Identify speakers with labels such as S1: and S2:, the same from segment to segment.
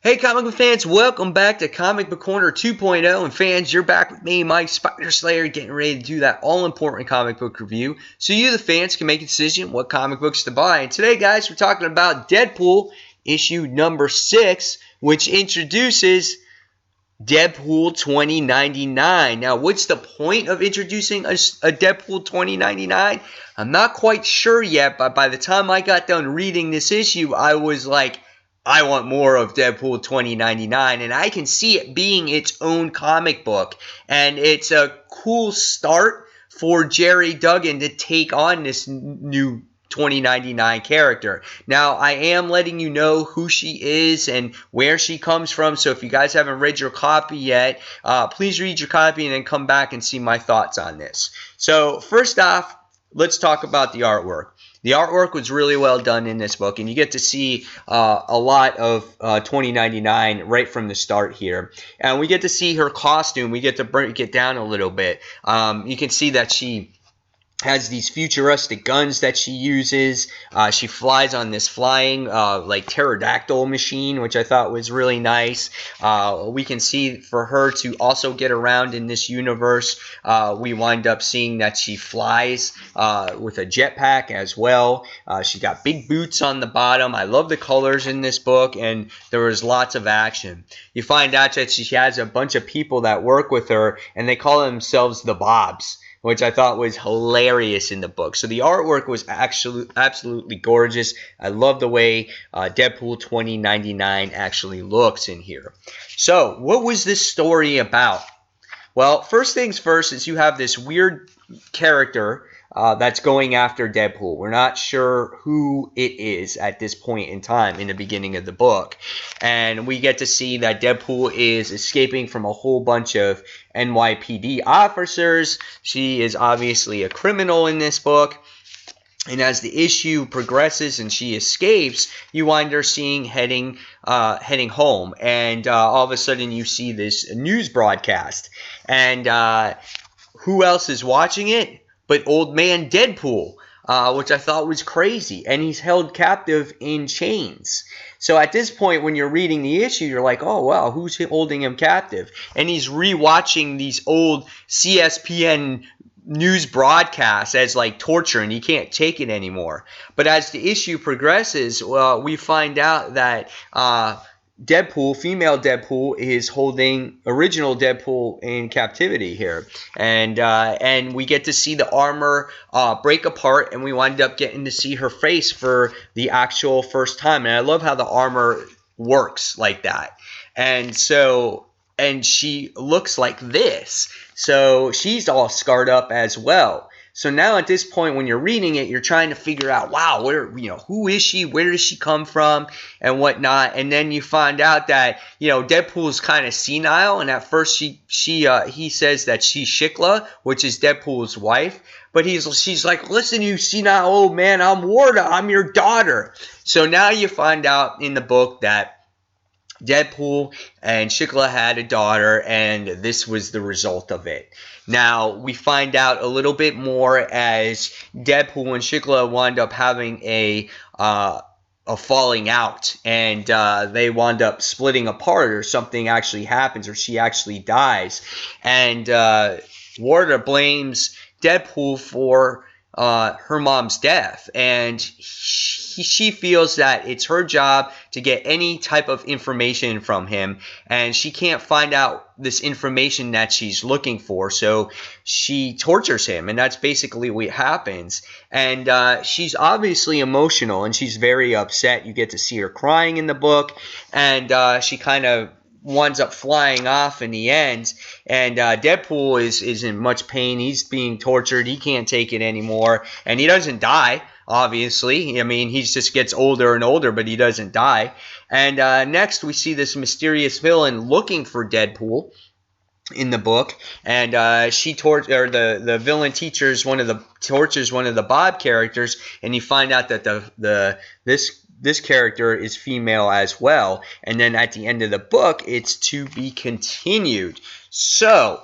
S1: Hey comic book fans, welcome back to Comic Book Corner 2.0, and fans, you're back with me, Mike Spider Slayer, getting ready to do that all-important comic book review, so you, the fans, can make a decision what comic books to buy. And today, guys, we're talking about Deadpool, issue number 6, which introduces Deadpool 2099. Now, what's the point of introducing a Deadpool 2099? I'm not quite sure yet, but by the time I got done reading this issue, I was like, I want more of Deadpool 2099, and I can see it being its own comic book, and it's a cool start for Jerry Duggan to take on this new 2099 character. Now, I am letting you know who she is and where she comes from, so if you guys haven't read your copy yet, please read your copy and then come back and see my thoughts on this. So, first off, let's talk about the artwork. The artwork was really well done in this book, and you get to see a lot of 2099 right from the start here. And we get to see her costume. We get to break it down a little bit. You can see that she has these futuristic guns that she uses. She flies on this flying like pterodactyl machine, which I thought was really nice. We can see for her to also get around in this universe, we wind up seeing that she flies with a jetpack as well. She got big boots on the bottom. I love the colors in this book, and there was lots of action. You find out that she has a bunch of people that work with her, and they call themselves the Bobs, which I thought was hilarious in the book. So the artwork was actually absolutely gorgeous. I love the way Deadpool 2099 actually looks in here. So what was this story about? Well, first things first is you have this weird character that's going after Deadpool. We're not sure who it is at this point in time in the beginning of the book. And we get to see that Deadpool is escaping from a whole bunch of NYPD officers. She is obviously a criminal in this book. And as the issue progresses and she escapes, you wind her seeing heading home. And all of a sudden you see this news broadcast. And who else is watching it but old man Deadpool, which I thought was crazy. And he's held captive in chains. So at this point, when you're reading the issue, you're like, oh, wow, who's holding him captive? And he's rewatching these old CSPN news broadcasts as like torture, and he can't take it anymore. But as the issue progresses, well, we find out that Deadpool, female Deadpool, is holding original Deadpool in captivity here, and we get to see the armor break apart, and we wind up getting to see her face for the actual first time. And I love how the armor works like that. And so, and she looks like this, so she's all scarred up as well. So now at this point, when you're reading it, you're trying to figure out, wow, who is she? Where does she come from? And whatnot. And then you find out that, Deadpool's kind of senile. And at first he says that she's Shikla, which is Deadpool's wife. But she's like, listen, you senile old man, I'm Warda. I'm your daughter. So now you find out in the book that Deadpool and Shikla had a daughter, and this was the result of it. Now, we find out a little bit more as Deadpool and Shikla wind up having a falling out, and they wind up splitting apart, or something actually happens, or she actually dies. And Warda blames Deadpool for her mom's death, and she feels that it's her job to get any type of information from him, and she can't find out this information that she's looking for, so she tortures him, and that's basically what happens. And she's obviously emotional, and she's very upset. You get to see her crying in the book, and she kind of winds up flying off in the end. And Deadpool is in much pain. He's being tortured. He can't take it anymore, and he doesn't die. Obviously, I mean, he just gets older and older, but he doesn't die. And next, we see this mysterious villain looking for Deadpool in the book, and the villain tortures one of the Bob characters, and you find out that this character is female as well. And then at the end of the book, it's to be continued. So,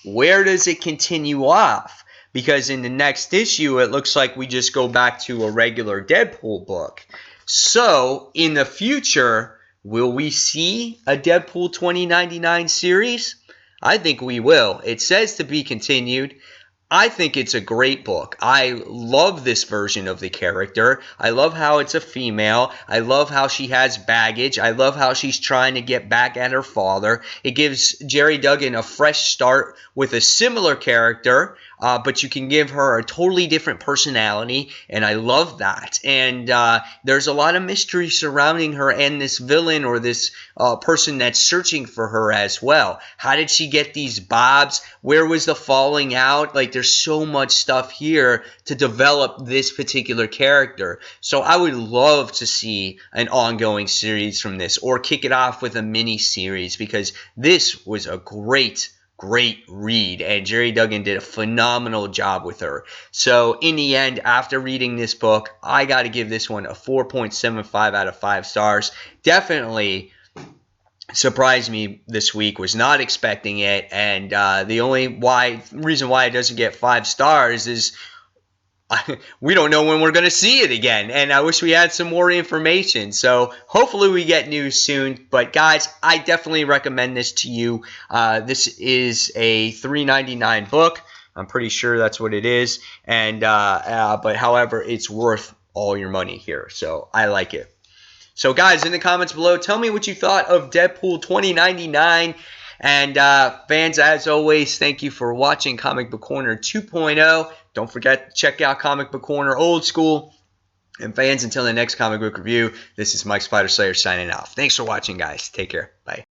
S1: where does it continue off? Because in the next issue, it looks like we just go back to a regular Deadpool book. So, in the future, Will we see a Deadpool 2099 series? I think we will. It says to be continued. I think it's a great book. I love this version of the character. I love how it's a female. I love how she has baggage. I love how she's trying to get back at her father. It gives Jerry Duggan a fresh start with a similar character, but you can give her a totally different personality, and I love that. And there's a lot of mystery surrounding her and this villain or this person that's searching for her as well. How did she get these bobs? Where was the falling out? Like, there's so much stuff here to develop this particular character. So I would love to see an ongoing series from this, or kick it off with a mini series, because this was a great read, and Jerry Duggan did a phenomenal job with her. So in the end, after reading this book, I got to give this one a 4.75 out of 5 stars. Definitely surprised me this week. Was not expecting it, and the only reason why it doesn't get 5 stars is we don't know when we're going to see it again, and I wish we had some more information. So hopefully we get news soon. But guys, I definitely recommend this to you. This is a $3.99 book. I'm pretty sure that's what it is. And but however, it's worth all your money here. So I like it. So guys, in the comments below, tell me what you thought of Deadpool 2099. And fans, as always, thank you for watching Comic Book Corner 2.0. Don't forget to check out Comic Book Corner Old School. And fans, until the next comic book review, this is Mike Spider Slayer signing off. Thanks for watching, guys. Take care. Bye.